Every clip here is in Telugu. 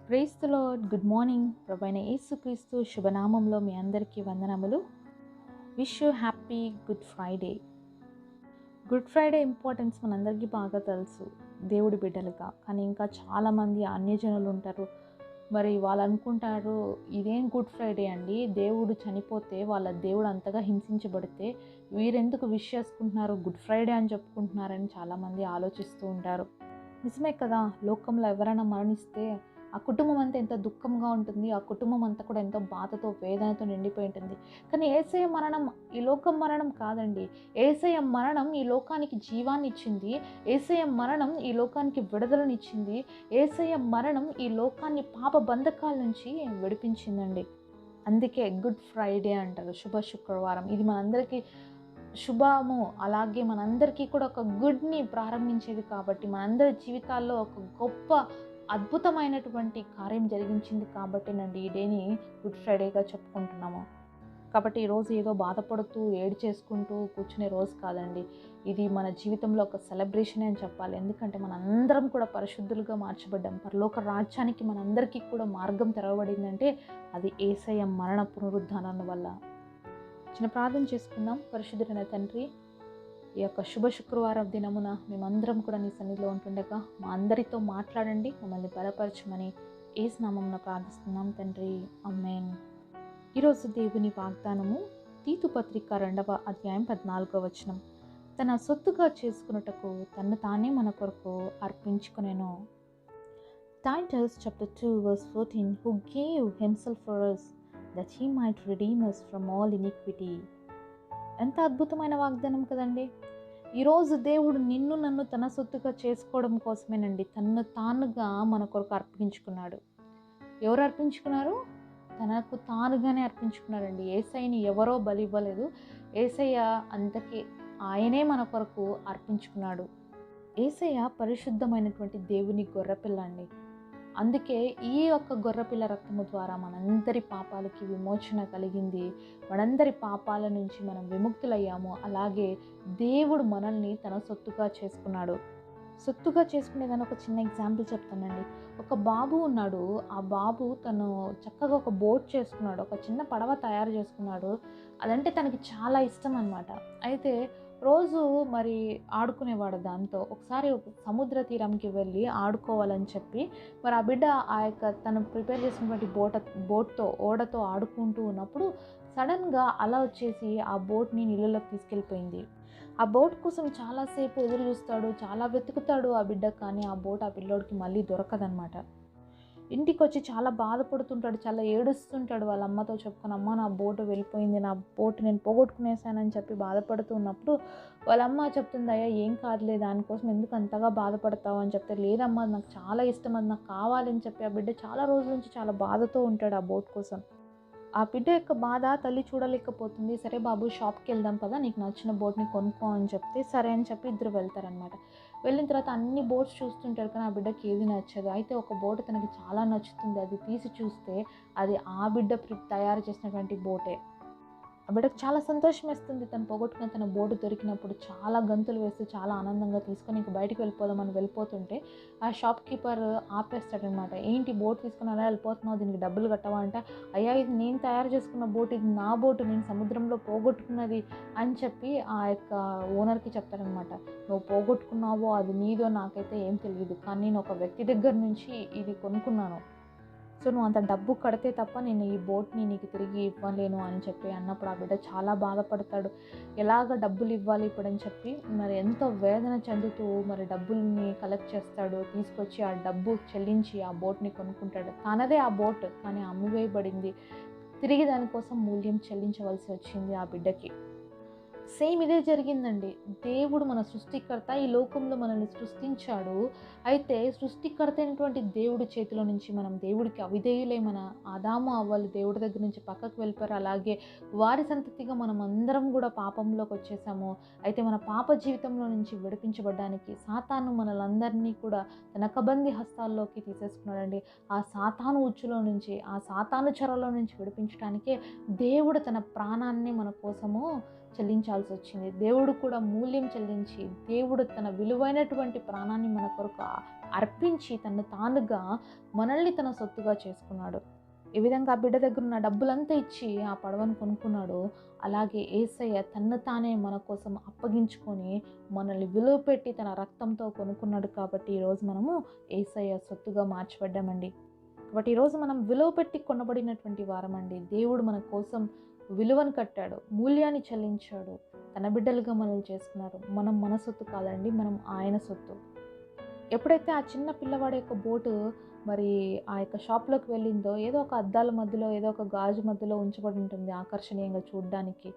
Praise the lord. Good morning. ప్రభువైన యేసుక్రీస్తు శుభనామంలో మీ అందరికీ వందనములు. Wish you happy good friday. Good friday importance మనందరికీ బాగా తెలుసు దేవుడి బిడ్డలుగా. కానీ ఇంకా చాలామంది అన్యజనులు ఉంటారు. మరి వాళ్ళు అనుకుంటారు, ఇదేం గుడ్ ఫ్రైడే అండి, దేవుడు చనిపోతే వాళ్ళ దేవుడు అంతగా హింసించబడితే వీరెందుకు విష్ చేసుకుంటున్నారు, గుడ్ ఫ్రైడే అని చెప్పుకుంటున్నారని చాలామంది ఆలోచిస్తూ ఉంటారు. నిజమే కదా. లోకంలో ఎవరైనా మరణిస్తే ఆ కుటుంబం అంతా ఎంత దుఃఖంగా ఉంటుంది, ఆ కుటుంబం అంతా కూడా ఎంతో బాధతో వేదనతో నిండిపోయి ఉంటుంది. కానీ యేసయ్య మరణం ఈ లోకం మరణం కాదండి. యేసయ్య మరణం ఈ లోకానికి జీవాన్ని ఇచ్చింది. యేసయ్య మరణం ఈ లోకానికి విడుదలనిచ్చింది. యేసయ్య మరణం ఈ లోకాన్ని పాప బంధకాల నుంచి విడిపించిందండి. అందుకే గుడ్ ఫ్రైడే అంటారు, శుభ శుక్రవారం. ఇది మనందరికీ శుభము, అలాగే మనందరికీ కూడా ఒక గుడ్ని ప్రారంభించేది కాబట్టి, మనందరి జీవితాల్లో ఒక గొప్ప అద్భుతమైనటువంటి కార్యం జరిగించింది కాబట్టేనండి ఈ డేని గుడ్ ఫ్రైడేగా చెప్పుకుంటున్నాము. కాబట్టి ఈరోజు ఏదో బాధపడుతూ ఏడు చేసుకుంటూ కూర్చునే రోజు కాదండి. ఇది మన జీవితంలో ఒక సెలబ్రేషన్ అని చెప్పాలి. ఎందుకంటే మనందరం కూడా పరిశుద్ధులుగా మార్చబడ్డాం. పరలోక రాజ్యానికి మనందరికీ కూడా మార్గం తెరవబడిందంటే అది యేసయ్య మరణ పునరుద్ధానం వల్ల. చిన్న ప్రార్థన చేసుకుందాం. పరిశుద్ధుడైన తండ్రి, ఈ యొక్క శుభ శుక్రవారం దినమున మేమందరం కూడా నీ సన్నిధిలో ఉంటుండగా మా అందరితో మాట్లాడండి, మమ్మల్ని బలపరచమని యేసు నామమున ప్రార్థిస్తున్నాం తండ్రి. ఆమేన్. ఈరోజు దేవుని వాగ్దానము తీతు పత్రిక 2వ అధ్యాయం 14వ వచనం. తన సొత్తుగా చేసుకున్నటకు తన్ను తానే మన కొరకు అర్పించుకొనెను. Titus chapter 2 verse 14, who gave himself for us that he might redeem us from all iniquity. ఎంత అద్భుతమైన వాగ్దానం కదండి. ఈరోజు దేవుడు నిన్ను నన్ను తన సొత్తుగా చేసుకోవడం కోసమేనండి తన్ను తానుగా మన కొరకు అర్పించుకున్నాడు. ఎవరు అర్పించుకున్నారు? తనకు తానుగానే అర్పించుకున్నాడండి. యేసయ్యని ఎవరో బలి ఇవ్వలేదు. యేసయ్య అంతకే ఆయనే మన కొరకు అర్పించుకున్నాడు. యేసయ్య పరిశుద్ధమైనటువంటి దేవుని గొర్రెపిల్ల అండి. అందుకే ఈ యొక్క గొర్రెపిల్ల రక్తము ద్వారా మనందరి పాపాలకి విమోచన కలిగింది. మనందరి పాపాల నుంచి మనం విముక్తులయ్యాము. అలాగే దేవుడు మనల్ని తన సొత్తుగా చేసుకున్నాడు. సొత్తుగా చేసుకునేదాన్ని ఒక చిన్న ఎగ్జాంపుల్ చెప్తానండి. ఒక బాబు ఉన్నాడు. ఆ బాబు తను చక్కగా ఒక బోట్ చేసుకున్నాడు, ఒక చిన్న పడవ తయారు చేసుకున్నాడు. అదంటే తనకి చాలా ఇష్టం అన్నమాట. అయితే రోజు మరి ఆడుకునేవాడు దాంతో. ఒకసారి సముద్ర తీరంకి వెళ్ళి ఆడుకోవాలని చెప్పి మరి ఆ బిడ్డ ఆ యొక్క తను ప్రిపేర్ చేసినటువంటి బోట్తో ఓడతో ఆడుకుంటూ ఉన్నప్పుడు సడన్గా అల వచ్చేసి ఆ బోట్ని నీళ్ళలోకి తీసుకెళ్ళిపోయింది. ఆ బోట్ కోసం చాలాసేపు ఎదురు చూస్తాడు, చాలా వెతుకుతాడు ఆ బిడ్డ, కానీ ఆ బోట్ ఆ పిల్లోడికి మళ్ళీ దొరకదనమాట. ఇంటికి వచ్చి చాలా బాధపడుతుంటాడు, చాలా ఏడుస్తుంటాడు. వాళ్ళ అమ్మతో చెప్పుకొని, అమ్మ నా బోటు వెళ్ళిపోయింది, నా బోటు నేను పోగొట్టుకునేసానని చెప్పి బాధపడుతూ ఉన్నప్పుడు వాళ్ళ అమ్మ చెప్తుంది, అయ్యా ఏం కాదులే, దానికోసం ఎందుకు అంతగా బాధపడతావు అని చెప్తే, లేదమ్మా నాకు చాలా ఇష్టం, అది నాకు కావాలని చెప్పి ఆ బిడ్డ చాలా రోజుల నుంచి చాలా బాధతో ఉంటాడు ఆ బోట్ కోసం. ఆ బిడ్డ యొక్క బాధ తల్లి చూడలేకపోతుంది. సరే బాబు షాప్కి వెళ్దాం కదా, నీకు నచ్చిన బోట్ని కొనుక్కో అని చెప్తే సరే అని చెప్పి ఇద్దరు వెళ్తారనమాట. వెళ్ళిన తర్వాత అన్ని బోట్స్ చూస్తుంటారు, కానీ ఆ బిడ్డకి ఏది నచ్చదు. అయితే ఒక బోట్ తనకి చాలా నచ్చుతుంది. అది తీసి చూస్తే అది ఆ బిడ్డ తయారు చేసినటువంటి బోటే. ఆ బిడ్డకు చాలా సంతోషం వేస్తుంది. తను పోగొట్టుకుని తన బోటు దొరికినప్పుడు చాలా గంతులు వేస్తూ చాలా ఆనందంగా తీసుకొని ఇంక బయటికి వెళ్ళిపోదామని వెళ్ళిపోతుంటే ఆ షాప్ కీపర్ ఆపేస్తాడనమాట. ఏంటి బోట్ తీసుకుని అలా వెళ్ళిపోతున్నావు, దీనికి డబ్బులు కట్టవా అంటే, అయ్యా ఇది నేను తయారు చేసుకున్న బోట్, ఇది నా బోటు, నేను సముద్రంలో పోగొట్టుకున్నది అని చెప్పి ఆ యొక్క ఓనర్కి చెప్తారనమాట. నువ్వు పోగొట్టుకున్నావో అది నీదో నాకైతే ఏం తెలియదు, కానీ నేను ఒక వ్యక్తి దగ్గర నుంచి ఇది కొనుక్కున్నాను. సో నువ్వు అంత డబ్బు కడితే తప్ప నేను ఈ బోట్ని నీకు తిరిగి ఇవ్వలేను అని చెప్పి అన్నప్పుడు ఆ బిడ్డ చాలా బాధపడతాడు. ఎలాగ డబ్బులు ఇవ్వాలి ఇప్పుడు అని చెప్పి మరి ఎంతో వేదన చెందుతూ మరి డబ్బుల్ని కలెక్ట్ చేస్తాడు. తీసుకొచ్చి ఆ డబ్బు చెల్లించి ఆ బోట్ని కొనుక్కుంటాడు. తనదే ఆ బోట్, కానీ అమ్మివేయబడింది. తిరిగి దానికోసం మూల్యం చెల్లించవలసి వచ్చింది ఆ బిడ్డకి. సేమ్ ఇదే జరిగిందండి. దేవుడు మన సృష్టికర్త, ఈ లోకంలో మనల్ని సృష్టించాడు. అయితే సృష్టికర్త అయినటువంటి దేవుడి చేతిలో నుంచి మనం దేవుడికి అవిధేయులై మన ఆదాము అవ్వలు దేవుడి దగ్గర నుంచి పక్కకు వెళ్ళిపోయారు. అలాగే వారి సంతతిగా మనం అందరం కూడా పాపంలోకి వచ్చేసాము. అయితే మన పాప జీవితంలో నుంచి విడిపించబడడానికి సాతాను మనలందరినీ కూడా తన కబంది హస్తాల్లోకి తీసేసుకున్నాడండి. ఆ సాతాను ఉచ్చులో నుంచి, ఆ సాతాను చెరలో నుంచి విడిపించడానికే దేవుడు తన ప్రాణాన్ని మన కోసము చెల్లించాల్సి వచ్చింది. దేవుడు కూడా మూల్యం చెల్లించి దేవుడు తన విలువైనటువంటి ప్రాణాన్ని మన కొరకు అర్పించి తను తానుగా మనల్ని తన సొత్తుగా చేసుకున్నాడు. ఏ విధంగా ఆ బిడ్డ దగ్గర ఉన్న డబ్బులంతా ఇచ్చి ఆ పడవను కొనుక్కున్నాడో, అలాగే యేసయ్య తన్ను తానే మన కోసం అప్పగించుకొని మనల్ని విలువ పెట్టి తన రక్తంతో కొనుక్కున్నాడు. కాబట్టి ఈరోజు మనము యేసయ్య సొత్తుగా మార్చబడ్డామండి. కాబట్టి ఈరోజు మనం విలువ పెట్టి కొనబడినటువంటి వారమండి. దేవుడు మన కోసం విలువను కట్టాడు, మూల్యాన్ని చెల్లించాడు, తన బిడ్డలుగా మనల్ని చేసుకున్నారు. మనం మన సొత్తు కాదండి, మనం ఆయన సొత్తు. ఎప్పుడైతే ఆ చిన్న పిల్లవాడి యొక్క బోటు మరి ఆ యొక్క షాప్లోకి వెళ్ళిందో, ఏదో ఒక అద్దాల మధ్యలో, ఏదో ఒక గాజు మధ్యలో ఉంచబడి ఉంటుంది ఆకర్షణీయంగా చూడడానికి.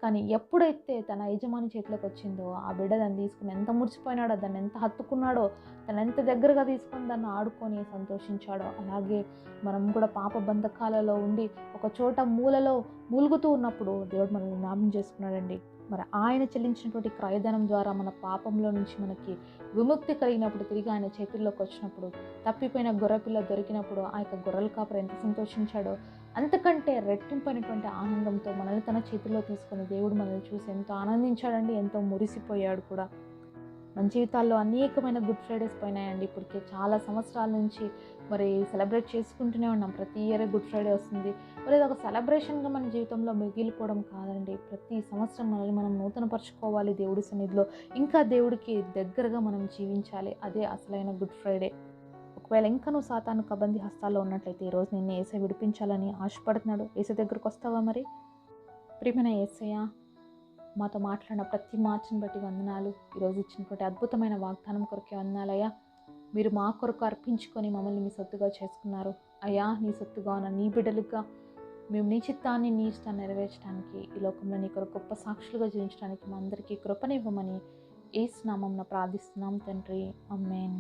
కానీ ఎప్పుడైతే తన యజమాని చేతిలోకి వచ్చిందో, ఆ బిడ్డ దాన్ని తీసుకుని ఎంత మురిసిపోయినాడో, దాన్ని ఎంత హత్తుకున్నాడో, తను ఎంత దగ్గరగా తీసుకొని దాన్ని ఆడుకొని సంతోషించాడో, అలాగే మనం కూడా పాప బంధకాలలో ఉండి ఒక చోట మూలలో మూలుగుతూ ఉన్నప్పుడు దేవుడు మనల్ని జ్ఞాపకం చేసుకున్నాడండి. మరి ఆయన చెల్లించినటువంటి క్రయధనం ద్వారా మన పాపంలో నుంచి మనకి విముక్తి కలిగినప్పుడు, తిరిగి ఆయన చేతుల్లోకి వచ్చినప్పుడు, తప్పిపోయిన గొర్రెపిల్ల దొరికినప్పుడు ఆ యొక్క గొర్రెల కాపరి ఎంత సంతోషించాడో, అంతకంటే రెట్టింపైనటువంటి ఆనందంతో మనల్ని తన చేతుల్లో తీసుకొని దేవుడు మనల్ని చూసి ఎంతో ఆనందించాడండి, ఎంతో మురిసిపోయాడు కూడా. మన జీవితాల్లో అనేకమైన గుడ్ ఫ్రైడేస్ పోయినాయండి. ఇప్పటికే చాలా సంవత్సరాల నుంచి మరి సెలబ్రేట్ చేసుకుంటూనే ఉన్నాం. ప్రతి ఇయర్ గుడ్ ఫ్రైడే వస్తుంది. మరి ఇది ఒక సెలబ్రేషన్గా మన జీవితంలో మిగిలిపోవడం కాదండి. ప్రతి సంవత్సరం మనల్ని మనం నూతనపరచుకోవాలి దేవుడి సన్నిధిలో. ఇంకా దేవుడికి దగ్గరగా మనం జీవించాలి. అదే అసలైన గుడ్ ఫ్రైడే. ఒకవేళ ఇంకా నువ్వు సాతాను కబంది హస్తాల్లో ఉన్నట్లయితే ఈరోజు నిన్ను యేసయ్య విడిపించాలని ఆశపడుతున్నాడు. యేసయ్య దగ్గరకు వస్తావా మరి? ప్రియమైన యేసయ్య, మాతో మాట్లాడిన ప్రతి మాటను బట్టి వందనాలు. ఈరోజు ఇచ్చినటువంటి అద్భుతమైన వాగ్దానం కొరకే వందనాలయ్యా. మీరు మా కొరకు అర్పించుకొని మమ్మల్ని మీ సొత్తుగా చేసుకున్నారు. అయ్యా, నీ సొత్తుగా ఉన్న నీ బిడ్డలుగా మేము నీ చిత్తాన్ని, నీ ఇష్టాన్ని నెరవేర్చడానికి, ఈ లోకంలో నీ కొరకు గొప్ప సాక్షులుగా జీవించడానికి మా అందరికీ కృపనివ్వమని యేసు నామమున ప్రార్థిస్తున్నాం తండ్రి. ఆమేన్.